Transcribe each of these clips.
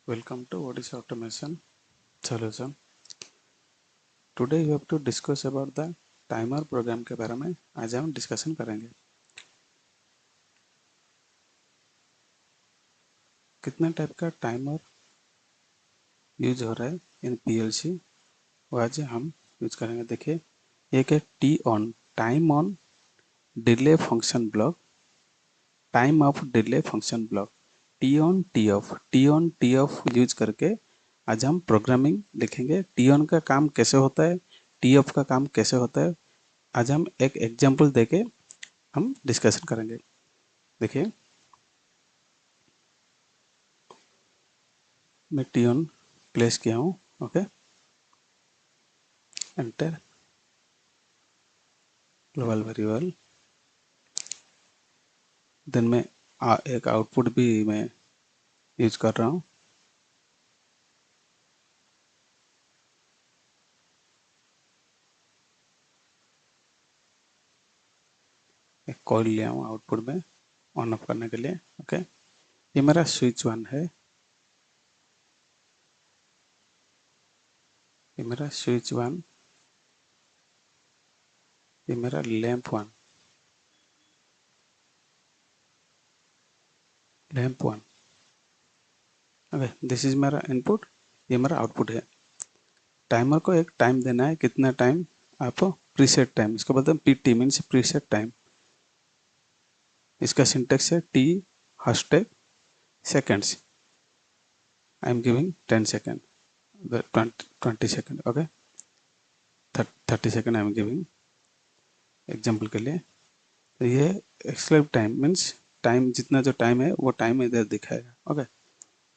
Welcome to what is automation solution. Today we have to discuss about the timer program के बारे में आज हम डिस्कशन करेंगे। कितने टाइप का टाइमर यूज हो रहा है इन पीएलसी वो आज हम यूज करेंगे। देखिए एक है T on time on delay function block, time of delay function block, T on T of use करके आज हम प्रोग्रामिंग लिखेंगे। टी ऑन का काम कैसे होता है, टी ऑफ का काम कैसे होता है, आज हम एक एग्जांपल देके हम डिस्कशन करेंगे। देखिए मैं टी ऑन प्लेस किया हूँ, okay, enter, global variable, then मैं एक आउटपुट भी मैं यूज कर रहा हूँ। एक कॉइल लिया हूँ आउटपुट में ऑन ऑफ करने के लिए, ओके। ये मेरा स्विच वन है, ये मेरा स्विच वन, ये मेरा lamp one, lamp one, okay. This is मेरा इनपुट, ये मेरा आउटपुट है। टाइमर को एक टाइम देना है, कितना टाइम, आप प्रीसेट टाइम, इसको बोलते हैं पीटी, मीन्स प्रीसेट टाइम। इसका सिंटेक्स है T hashtag seconds. I am giving 10 second, the 20 second, okay, 30 second I am giving example के लिए। तो ये एक्सक्लेम टाइम मीन्स टाइम, जितना जो टाइम है वो टाइम इधर दिखाएगा, ओके।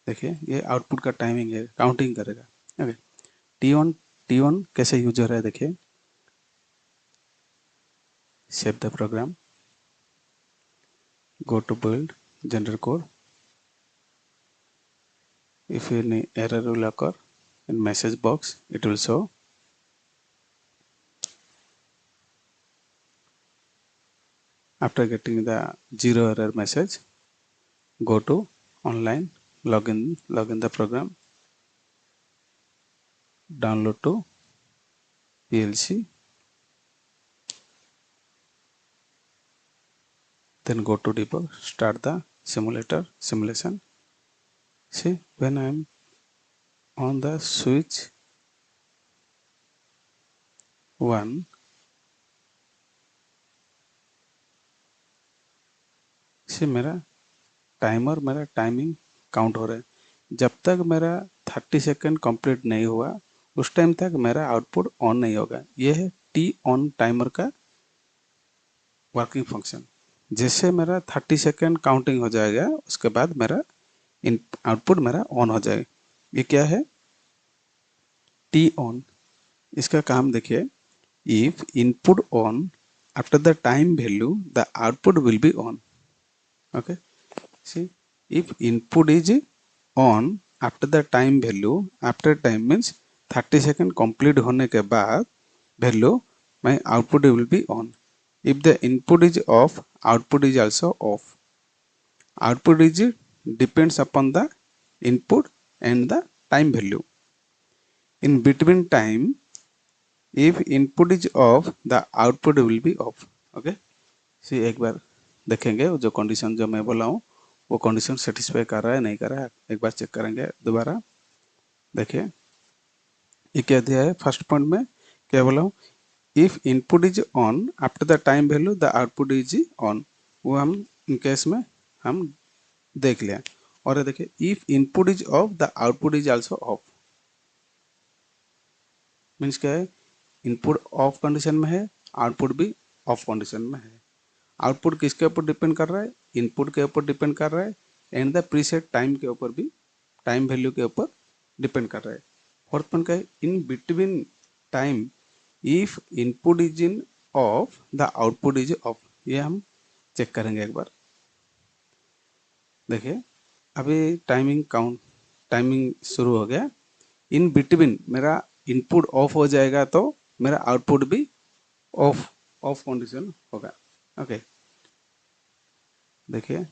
देखिए ये आउटपुट का टाइमिंग है, काउंटिंग करेगा, ओके। टी ऑन कैसे यूज हो रहा है, देखिए save the program, go to build, general code, if any error will occur in message box it will show. After getting the zero error message, go to online, login the program, download to PLC, then go to debug, start the simulation. See, when I am on the switch 1, see मेरा timer, मेरा timing count हो रहा है। जब तक मेरा 30 second complete नहीं हुआ उस टाइम तक मेरा आउटपुट ऑन नहीं होगा। यह है टी ऑन टाइमर का वर्किंग फंक्शन। जैसे मेरा 30 सेकेंड काउंटिंग हो जाएगा उसके बाद मेरा इन आउटपुट मेरा ऑन हो जाएगा। ये क्या है, टी ऑन। इसका काम देखिए, if input on after the time value the output will be on, okay. See, if input is on after the time value, after time means 30 second complete होने के बाद value my output will be on. If the input is off, output is also off. Output is depends upon the input and the time value. In between time, if input is off, the output will be off. Okay? See, एक बार देखेंगे जो condition जो मैं बोला हूँ वो condition satisfy कर रहा है नहीं कर रहा है, एक बार चेक करेंगे दोबारा। देखिए ये क्या दिया है, फर्स्ट पॉइंट में क्या बोला हूँ, if input is on after the time value the output is on, वो हम इन केस में हम देख लिया। और देखिए if input is of the output is also of, means क्या है, इनपुट ऑफ कंडीशन में है, आउटपुट भी ऑफ कंडीशन में है। आउटपुट किसके ऊपर डिपेंड कर रहा है, इनपुट के ऊपर डिपेंड कर रहा है, एंड द प्रीसेट टाइम के ऊपर भी, टाइम वैल्यू के ऊपर डिपेंड कर रहा है। फोर्थ पॉइंट क्या है, in between time if input is in of the output is of, ये हम चेक करेंगे एक बार। देखिए अभी टाइमिंग शुरू हो गया। इन बिटवीन मेरा इनपुट ऑफ हो जाएगा तो मेरा आउटपुट भी ऑफ ऑफ कंडीशन होगा, ओके। देखिए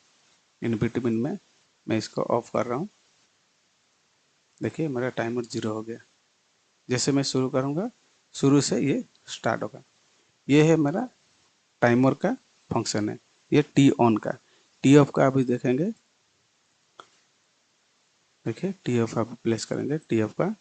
इन बिटवीन में मैं इसको ऑफ कर रहा हूँ, देखिए मेरा टाइमर 0 हो गया। जैसे मैं शुरू करूँगा, शुरू से ये स्टार्ट होगा। ये है मेरा टाइमर का फंक्शन है। ये टी ऑन का। टी ऑफ का अभी देखेंगे। देखिए टी ऑफ आप प्लेस करेंगे, टी ऑफ का।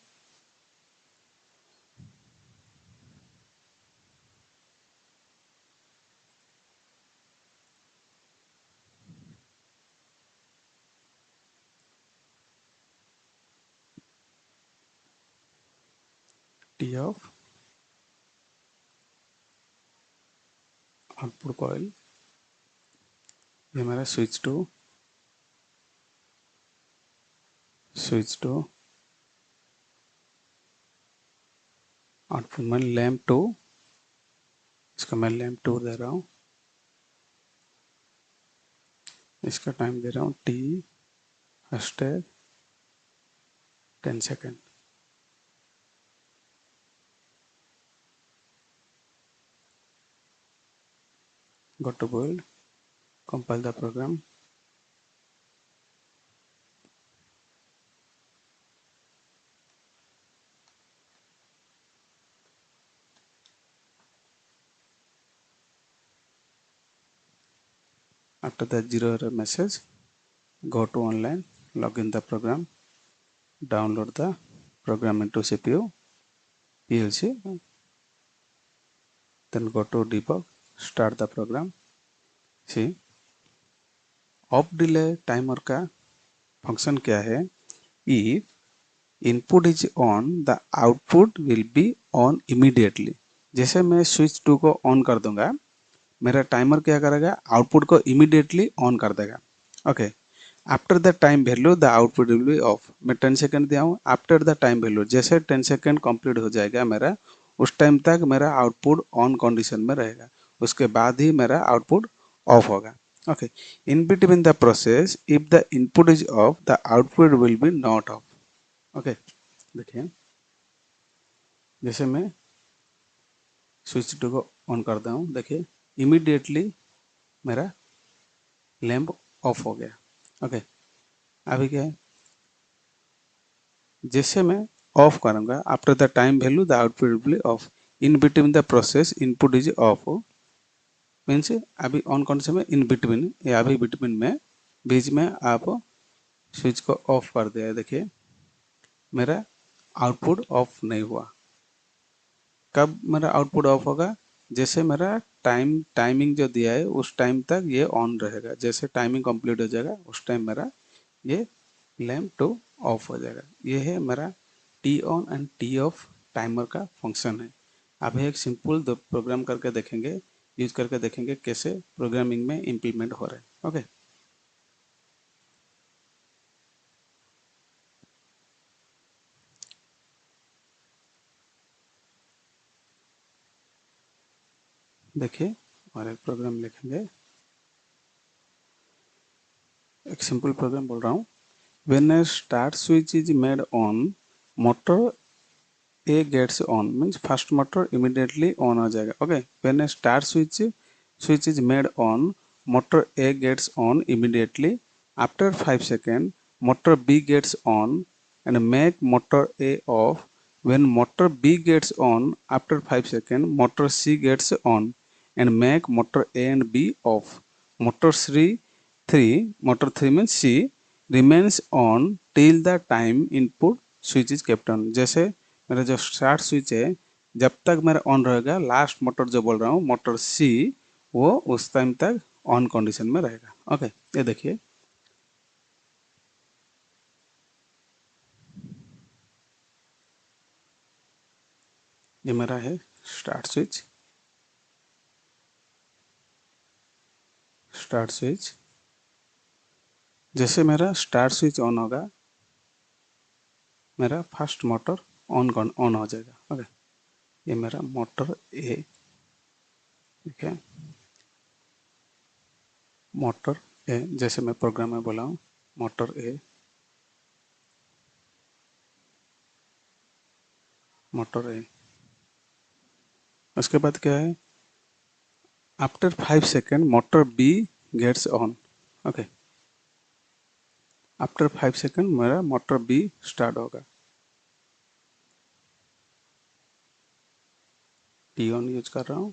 T of output coil. ये हमारा स्विच टू आउटपुट में लैम्प टू। इसका मैं लैम्प टू दे रहा हूँ। इसका टाइम दे रहा हूँ T hashtag 10 second. Go to build, compile the program. After the 0 error message, go to online, log in the program, download the program into CPU, PLC, then go to debug, start the program. See, of delay timer का function क्या है? If input is on the output will be on immediately. जैसे मैं switch 2 को on कर दूंगा, मेरा timer क्या करेगा? आउटपुट को इमीडिएटली ऑन कर देगा। Okay. After the time value the output will B of. मैं 10 सेकेंड दिया हूँ। आफ्टर द टाइम वैल्यू, जैसे 10 सेकेंड कंप्लीट हो जाएगा मेरा, उस टाइम तक मेरा आउटपुट ऑन कंडीशन में रहेगा। उसके बाद ही मेरा आउटपुट ऑफ होगा। Okay. In between the process if the input is of the output will B not of. Okay. देखिए जैसे मैं स्विच टू को ऑन करता हूँ, देखिए इमीडिएटली मेरा लैंप ऑफ हो गया। ओके। अभी क्या है? जैसे मैं ऑफ करूंगा, after the time value the output will B of. In between the process input is of means अभी ऑन कंडीशन में इन बिटवीन, या अभी बिटवीन में, बीच में आप स्विच को ऑफ कर दिया है। देखिए मेरा आउटपुट ऑफ नहीं हुआ। कब मेरा आउटपुट ऑफ होगा? जैसे मेरा टाइमिंग जो दिया है उस टाइम तक ये ऑन रहेगा। जैसे टाइमिंग कंप्लीट हो जाएगा उस टाइम मेरा ये लैम्प टू ऑफ हो जाएगा। ये है मेरा T on and T off timer का फंक्शन है। अब एक सिंपल दो प्रोग्राम करके देखेंगे, यूज करके देखेंगे कैसे प्रोग्रामिंग में इम्प्लीमेंट हो रहा है। ओके। देखिए और एक प्रोग्राम लिखेंगे। एक सिंपल प्रोग्राम बोल रहा हूँ। When a start switch is made on, motor A gets on means first motor immediately on हो जाएगा। Okay. when a start switch is made on, motor A gets on immediately. After 5 seconds motor B gets on and make motor A off. When motor B gets on after 5 seconds motor C gets on and make motor A and B off. Motor 3 means C remains on till the time input switch is kept on. जैसे मेरा जो start switch है जब तक मेरा on रहेगा, last motor जो बोल रहा हूँ मोटर सी, वो उस टाइम तक ऑन कंडीशन में रहेगा। ओके। ये देखिए ये मेरा है स्टार्ट स्विच। स्टार्ट स्विच जैसे मेरा स्टार्ट स्विच ऑन होगा, मेरा फर्स्ट मोटर ऑन हो जाएगा। ओके। ये मेरा मोटर ए, ठीक है। मोटर ए जैसे मैं प्रोग्राम में बोला हूँ, मोटर ए, मोटर ए। उसके बाद क्या है? After 5 second motor B gets on. Okay. After 5 second मेरा मोटर बी स्टार्ट होगा। टी ऑन यूज कर रहा हूँ।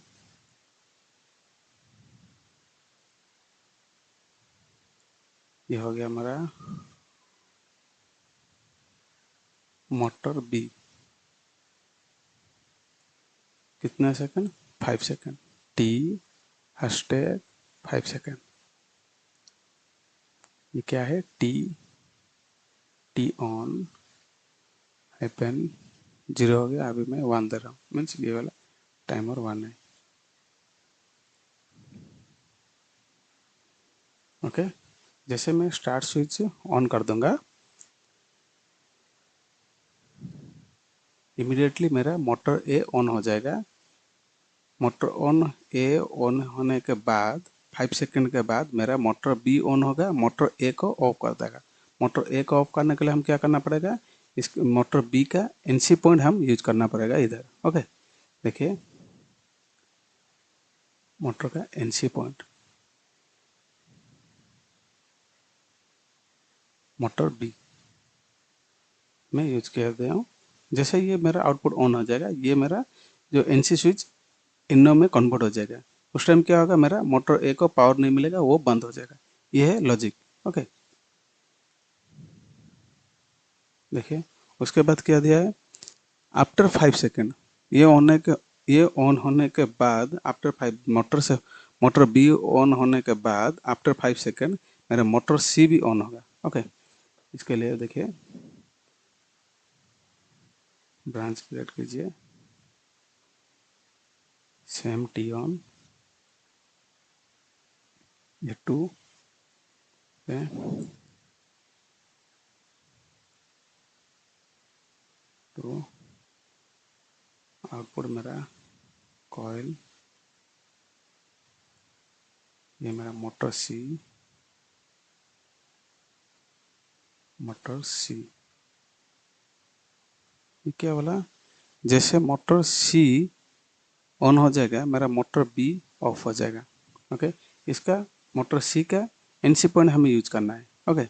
ये हो गया हमारा मोटर बी। कितने second? 5 second. T hashtag 5 second. ये क्या है? टी ऑन हाइपन 0 हो गया। अभी मैं 1 दे रहा हूँ, मीन्स ये वाला टाइमर 1 है। ओके, जैसे मैं स्टार्ट स्विच ऑन कर दूंगा, इमीडिएटली मेरा मोटर ए ऑन हो जाएगा। मोटर ऑन होने के बाद 5 सेकंड के बाद मेरा मोटर बी ऑन होगा, मोटर ए को ऑफ कर देगा। मोटर ए को ऑफ करने के लिए हम क्या करना पड़ेगा? इस मोटर बी का एनसी पॉइंट हम यूज करना पड़ेगा इधर। ओके, देखिए मोटर का एनसी पॉइंट मोटर बी में यूज कर दिया हूँ। जैसे ये मेरा आउटपुट ऑन हो जाएगा, ये मेरा जो एनसी स्विच इनो में कन्वर्ट हो जाएगा। उस टाइम क्या होगा? मेरा मोटर ए को पावर नहीं मिलेगा, वो बंद हो जाएगा। ये है लॉजिक। ओके, देखिए उसके बाद क्या दिया है? आफ्टर 5 सेकेंड ये ऑन होने के बाद आफ्टर 5 मोटर बी ऑन होने के बाद आफ्टर 5 सेकेंड मेरा मोटर सी भी ऑन होगा। ओके, इसके लिए देखिए ब्रांच क्रिएट कीजिए, सेम टी ऑन, ये 2 है, तो आउटपुट मेरा कॉइल, ये मेरा मोटर सी। ये क्या बोला? जैसे मोटर सी ऑन हो जाएगा, मेरा मोटर बी ऑफ हो जाएगा। ओके, इसका मोटर सी का एनसी पॉइंट हमें यूज करना है। ओके,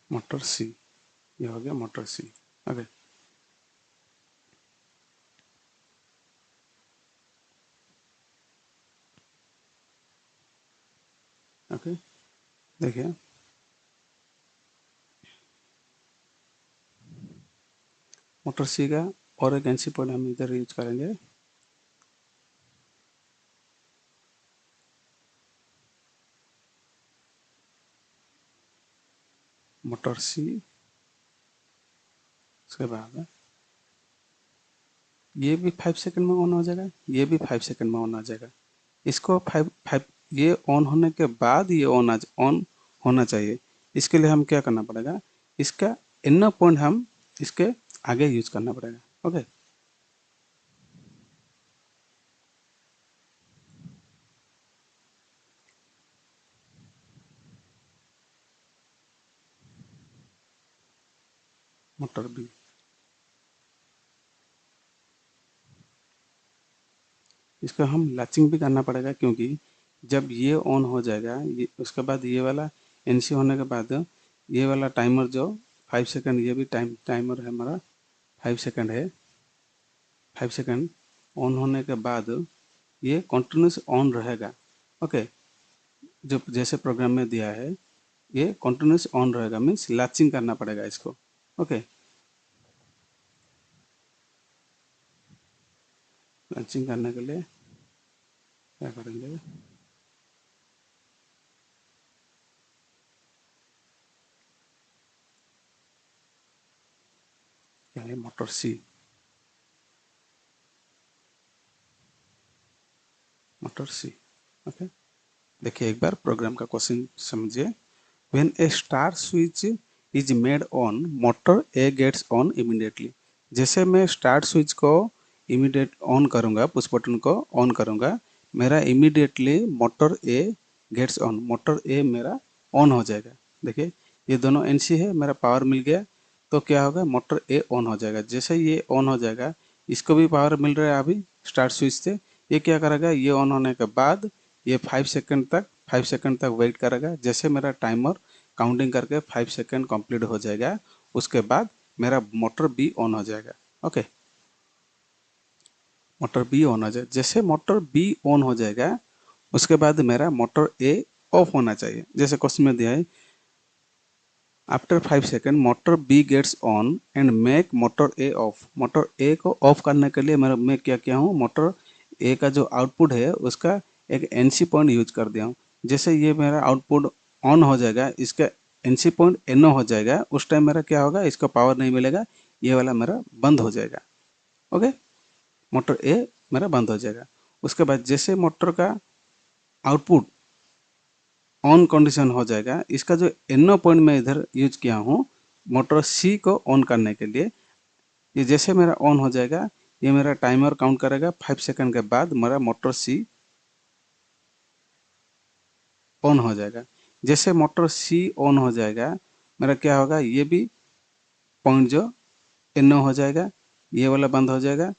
मोटर सी, ये हो गया मोटर सी। ओके, ओके, देखिए मोटर सी का और एक एनसी पॉइंट हम इधर यूज करेंगे। मोटर सी, उसके बाद ये भी 5 सेकंड में ऑन हो जाएगा, ये भी 5 सेकंड में ऑन हो जाएगा। इसको 5 ये ऑन होने के बाद ये ऑन होना चाहिए। इसके लिए हम क्या करना पड़ेगा? इसका इनर पॉइंट हम इसके आगे यूज करना पड़ेगा। ओके, मोटर बी, इसका हम लैचिंग भी करना पड़ेगा, क्योंकि जब ये ऑन हो जाएगा, ये उसके बाद ये वाला एनसी होने के बाद ये वाला टाइमर जो 5 सेकंड, ये भी टाइमर है हमारा 5 सेकंड है। 5 सेकंड ऑन होने के बाद ये कंटिन्यूस ऑन रहेगा। ओके, जो जैसे प्रोग्राम में दिया है, ये कंटिन्यूस ऑन रहेगा, मीन्स लैचिंग करना पड़ेगा इसको। ओके, लैचिंग करने के लिए क्या करेंगे? क्या है? Motor C, motor C. Okay, देखिए एक बार प्रोग्राम का क्वेश्चन समझिए। When a star switch is made on, motor A gets on immediately. जैसे मैं स्टार्ट स्विच को इमीडिएट ऑन करूंगा, पुश बटन को ऑन करूंगा, मेरा immediately motor A gets on, motor A मेरा ऑन हो जाएगा। देखिए ये दोनों एनसी है, मेरा पावर मिल गया, तो क्या होगा? मोटर ए ऑन हो जाएगा। जैसे ये ऑन हो जाएगा, इसको भी पावर मिल रहा है अभी स्टार्ट स्विच से। ये क्या करेगा? ये ऑन होने के बाद ये 5 सेकंड तक वेट करेगा। जैसे मेरा टाइमर काउंटिंग करके 5 सेकेंड कंप्लीट हो जाएगा, उसके बाद मेरा मोटर बी ऑन हो जाएगा। ओके, मोटर बी ऑन हो जाए, जैसे मोटर बी ऑन हो जाएगा उसके बाद मेरा मोटर ए ऑफ होना चाहिए। जैसे क्वेश्चन में दिया है after 5 second motor B gets on and make motor A off. Motor A को ऑफ करने के लिए मैं क्या किया हूँ, मोटर ए का जो आउटपुट है उसका एक एनसी पॉइंट यूज कर दिया हूँ। जैसे ये मेरा आउटपुट ऑन हो जाएगा, इसका एनसी पॉइंट एनो हो जाएगा, उस टाइम मेरा क्या होगा, इसका पावर नहीं मिलेगा, ये वाला मेरा बंद हो जाएगा। ओके, मोटर ए मेरा बंद हो जाएगा। उसके बाद जैसे मोटर का आउटपुट ऑन कंडीशन हो जाएगा, इसका जो एनो पॉइंट मैं इधर यूज किया हूँ मोटर सी को ऑन करने के लिए, ये जैसे मेरा ऑन हो जाएगा ये मेरा टाइमर काउंट करेगा। 5 सेकेंड के बाद मेरा मोटर सी ऑन हो जाएगा। जैसे मोटर सी ऑन हो जाएगा मेरा क्या होगा, ये भी पॉइंट जो एनो हो जाएगा, ये वाला बंद हो जाएगा।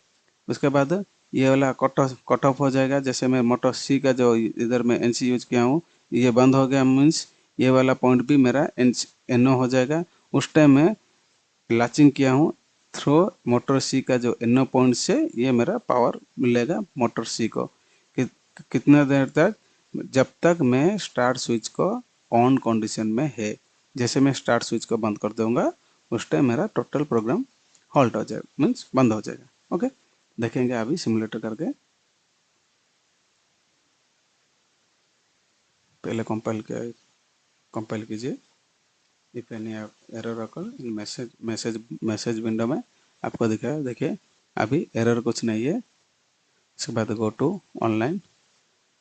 उसके बाद ये वाला कट ऑफ हो जाएगा। जैसे मैं मोटर सी का जो इधर में एनसी यूज किया हूँ ये बंद हो गया, मीन्स ये वाला पॉइंट भी मेरा एनो हो जाएगा। उस टाइम मैं लाचिंग किया हूँ थ्रो मोटर सी का जो एनो पॉइंट से ये मेरा पावर मिलेगा मोटर सी को। कि, कितना देर तक, जब तक मैं स्टार्ट स्विच को ऑन कंडीशन में है। जैसे मैं स्टार्ट स्विच को बंद कर दूंगा उस टाइम मेरा टोटल प्रोग्राम हॉल्ट हो जाएगा, मीन्स बंद हो जाएगा। ओके, देखेंगे अभी सिमुलेटर करके। पहले कंपाइल कीजिए। If any error occur in message window में आपको दिखाया, देखिए अभी एरर कुछ नहीं है। इसके बाद गो टू ऑनलाइन,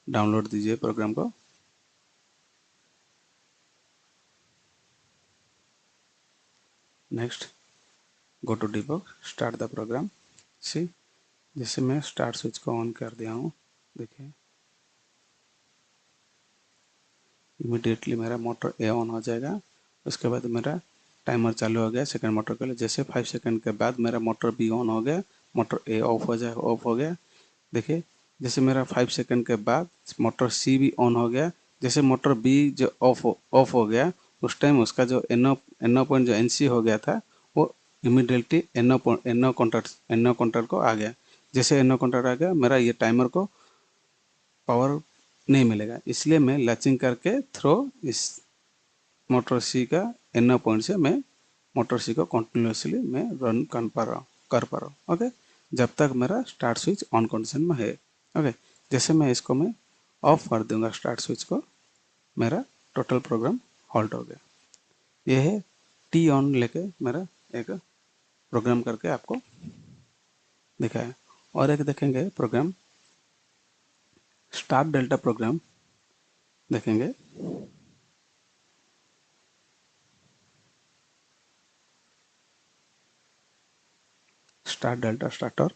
डाउनलोड दीजिए प्रोग्राम को। Next go to debug, start the program. See, जैसे मैं स्टार्ट स्विच को ऑन कर दिया हूँ, देखिए इमीडिएटली मेरा मोटर ए ऑन हो जाएगा। उसके बाद मेरा टाइमर चालू हो गया सेकंड मोटर के लिए। जैसे 5 सेकंड के बाद मेरा मोटर बी ऑन हो गया, मोटर ए ऑफ हो गया। देखिए जैसे मेरा 5 सेकंड के बाद मोटर सी भी ऑन हो गया। जैसे मोटर बी जो ऑफ हो गया उस टाइम उसका जो एनो पॉइंट जो एनसी हो गया था वो इमीडिएटली एनो कॉन्टैक्ट को आ गया। जैसे एनो कॉन्टैक्ट आ गया मेरा ये टाइमर को पावर नहीं मिलेगा, इसलिए मैं लैचिंग करके थ्रो इस मोटर सी का एनो पॉइंट से मैं मोटर सी को कंटिन्यूसली मैं रन कर पा रहा हूँ। ओके, जब तक मेरा स्टार्ट स्विच ऑन कंडीशन में है। ओके, जैसे मैं इसको मैं ऑफ कर दूंगा स्टार्ट स्विच को, मेरा टोटल प्रोग्राम हॉल्ट हो गया। ये है टी ऑन लेके मेरा एक प्रोग्राम करके आपको दिखाया। और एक देखेंगे प्रोग्राम स्टार्ट डेल्टा प्रोग्राम देखेंगे। स्टार्ट डेल्टा स्टार्टर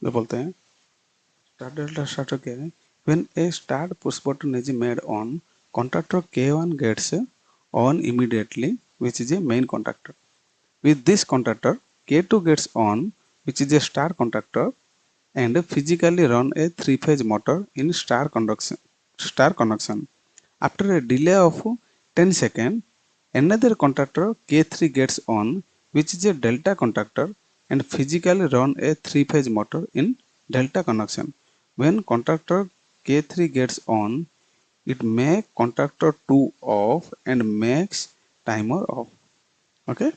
जो बोलते हैं। स्टार्ट डेल्टा स्टार्टर क्या है? When a start push button is made on, contactor K1 gets on immediately, which is a main contactor. With this contactor, K2 gets on, which is a star contactor, and physically run a three-phase motor in Star connection. After a delay of 10 seconds, another contactor K3 gets on, which is a delta contactor, and physically run a three-phase motor in delta connection. When contactor K3 gets on, it makes contactor 2 off and makes timer off. Okay,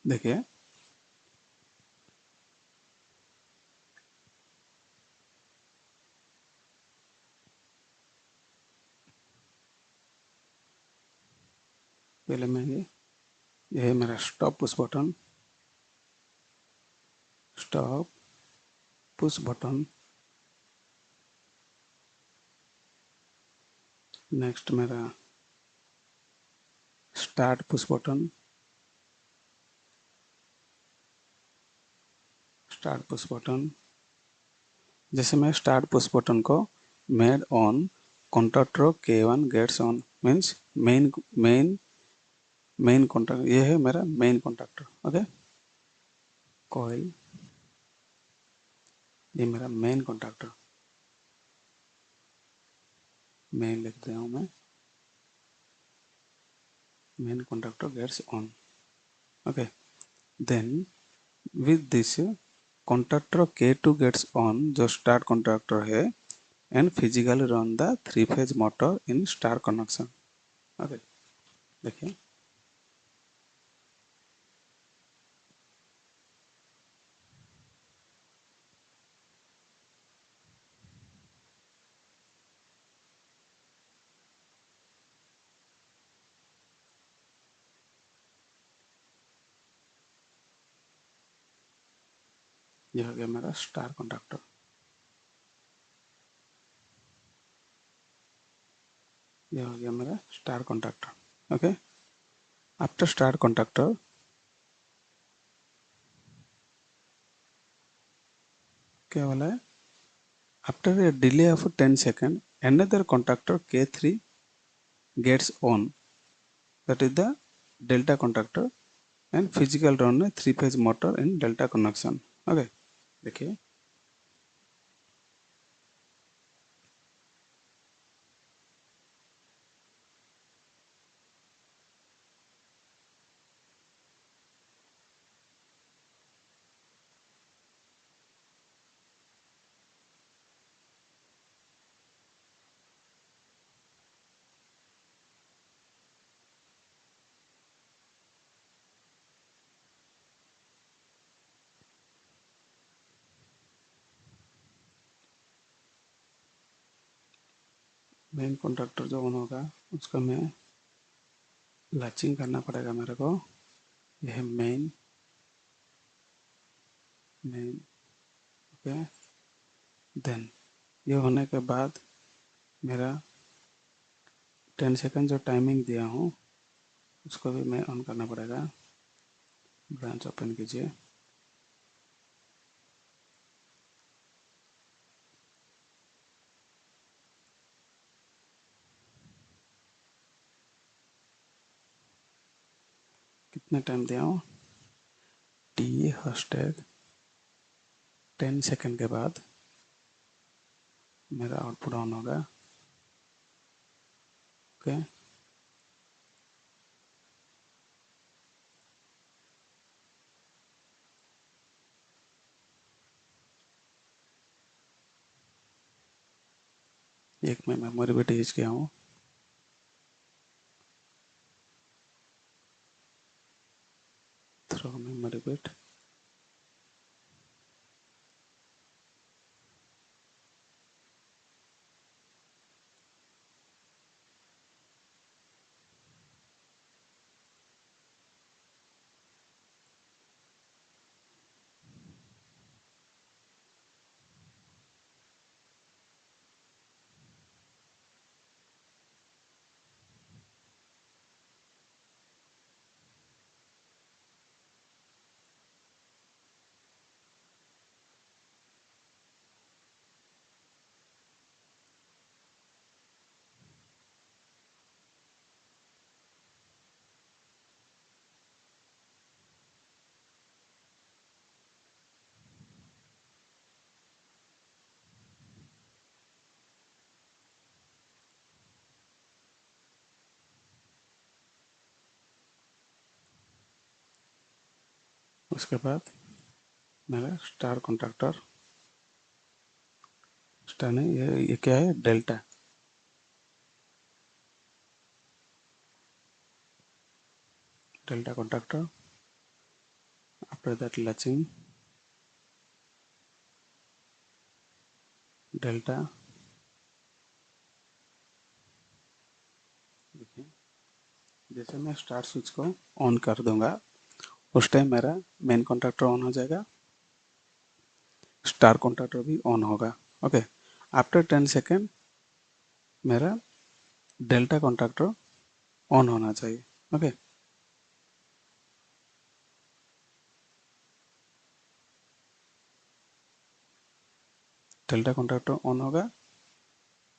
देखिए पहले मैं ये है मेरा stop push button, stop push button. Next मेरा start push button, start push button. जैसे मैं start push button को made on, contactor K1 gets on, means main main main contact, ये है मेरा मेन कॉन्टैक्टर। ओके, कॉइल, ये मेरा main contactor, main लिख दिया हूँ मैं। main contactor gets on. Okay, then with this contactor K2 gets on जो स्टार contactor है and physically run the 3-phase motor in star connection. Okay, देखिए यह हो गया मेरा स्टार कॉन्टैक्टर, यह हो गया मेरा star contactor. Okay, after star contactor क्या वाला है, after a delay of 10 seconds another contactor K3 gets on, that is the delta contactor and physical run a 3-phase motor in delta connection. Okay, देखिए main contactor जो on होगा उसका मैं latching करना पड़ेगा मेरे को. यह मेन मेन ओके, देन ये होने के बाद मेरा 10 सेकंड जो टाइमिंग दिया हूँ उसको भी मैं ऑन करना पड़ेगा. ब्रांच ओपन कीजिए, कितने टाइम दिया हूँ, टी हैशटैग 10 सेकंड के बाद मेरा आउटपुट ऑन होगा. ओके, एक मैं मेमोरी बिट यूज किया हूँ, थ्रो मेमोरी बिट. उसके बाद मेरा स्टार कॉन्ट्रैक्टर, स्टार नहीं, ये क्या है, delta. Delta contractor, after that latching delta. देखिए जैसे मैं स्टार स्विच को ऑन कर दूंगा उस टाइम मेरा मेन कॉन्ट्रैक्टर ऑन हो जाएगा, स्टार कॉन्ट्रैक्टर भी ऑन होगा. ओके, आफ्टर 10 सेकेंड मेरा डेल्टा कॉन्ट्रैक्टर ऑन होना चाहिए. ओके, डेल्टा कॉन्ट्रैक्टर ऑन होगा.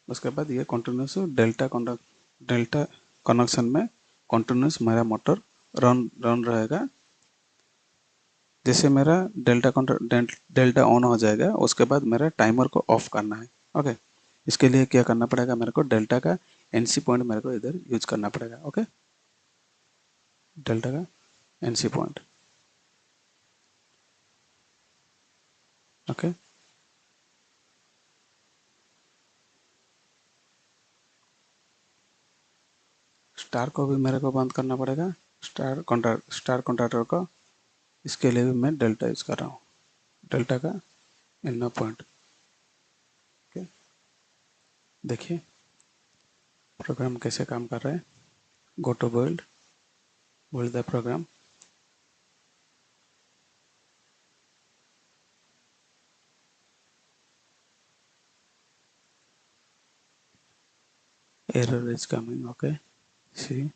उसके बाद ये कंटिन्यूस डेल्टा कनेक्शन में कंटिन्यूस मेरा मोटर रन रन रहेगा. जैसे मेरा डेल्टा ऑन हो जाएगा उसके बाद मेरा टाइमर को ऑफ करना है. ओके, इसके लिए क्या करना पड़ेगा, मेरे को डेल्टा का एनसी पॉइंट मेरे को इधर यूज करना पड़ेगा. ओके, डेल्टा का एनसी पॉइंट। ओके, स्टार को भी मेरे को बंद करना पड़ेगा, स्टार कॉन्ट्रैक्टर को। इसके लिए भी मैं डेल्टा यूज कर रहा हूँ, डेल्टा का इनर पॉइंट। ओके, देखिए प्रोग्राम कैसे काम कर रहा है। Go to build the program. Error is coming. Okay, see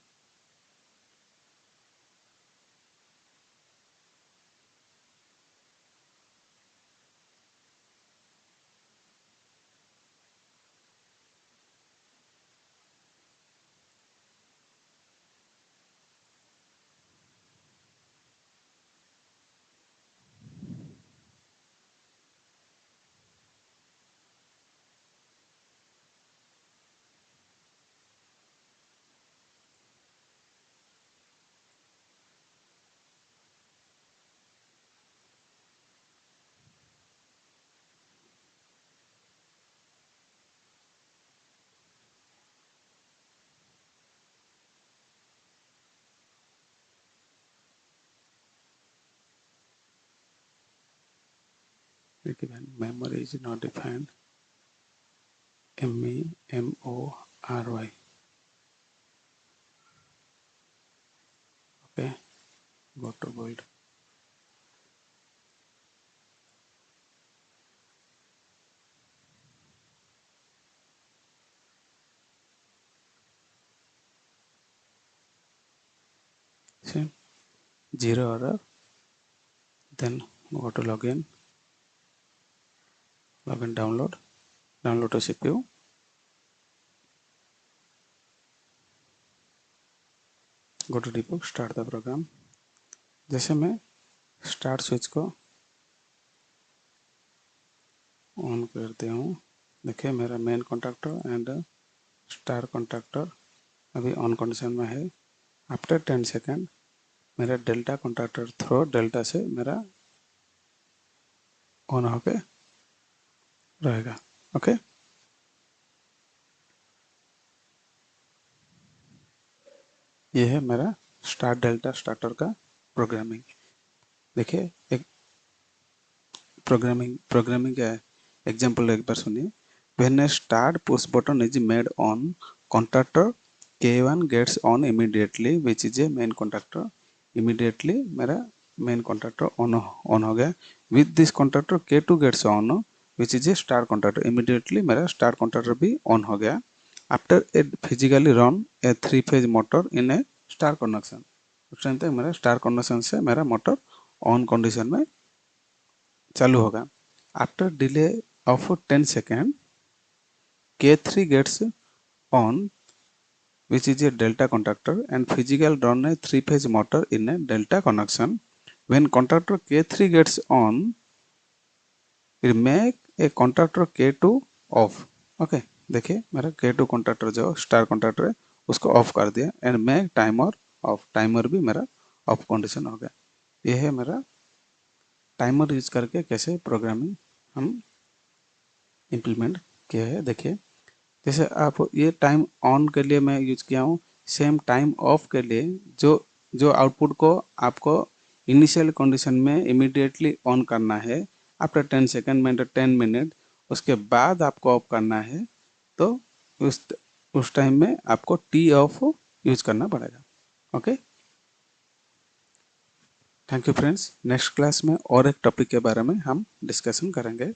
given memory is not defined, memory। Okay, go to build. See, zero error. Then go to login download to CPU। Go to debug, start the program. जैसे मैं start switch को on करते हूँ, देखिए मेरा main contractor and star contractor अभी on condition में है। आफ्टर 10 सेकेंड मेरा डेल्टा कॉन्ट्रैक्टर थ्रो डेल्टा से मेरा ऑन होके रहेगा। ओके, ये है मेरा स्टार्ट डेल्टा स्टार्टर का प्रोग्रामिंग। देखिए एक प्रोग्रामिंग क्या है, एग्जाम्पल एक बार सुनिए। When a start push button is made on contractor K1 gets on immediately which is a main contractor. Immediately मेरा मेन कॉन्ट्रैक्टर ऑन हो गया। With this contractor K2 gets on which is a star contractor. Immediately मेरा star contractor भी on हो गया। After a physically run a 3 phase motor in a star connection. उस time तक मेरा स्टार कनेक्शन से मेरा मोटर ऑन कंडीशन में चालू होगा। After delay of 10 second K3 gets on which is a delta contactor and physical run a 3-phase motor in a delta connection. When contactor K3 gets on, it make a contactor K2 off। Okay, देखिए मेरा K2 contractor जो star contractor है उसको of कर दिया and make timer of. Timer भी मेरा of condition हो गया। ये है मेरा टाइमर यूज करके कैसे प्रोग्रामिंग हम इम्प्लीमेंट किया है। देखिए जैसे आप ये टाइम ऑन के लिए मैं यूज किया हूँ, सेम टाइम ऑफ के लिए जो जो आउटपुट को आपको इनिशियल कंडीशन में इमीडिएटली ऑन करना है, आफ्टर 10 सेकेंड में 10 मिनट उसके बाद आपको ऑफ करना है, तो उस टाइम में आपको टी ऑफ यूज करना पड़ेगा। Okay, thank you friends. Next class में और एक टॉपिक के बारे में हम डिस्कशन करेंगे।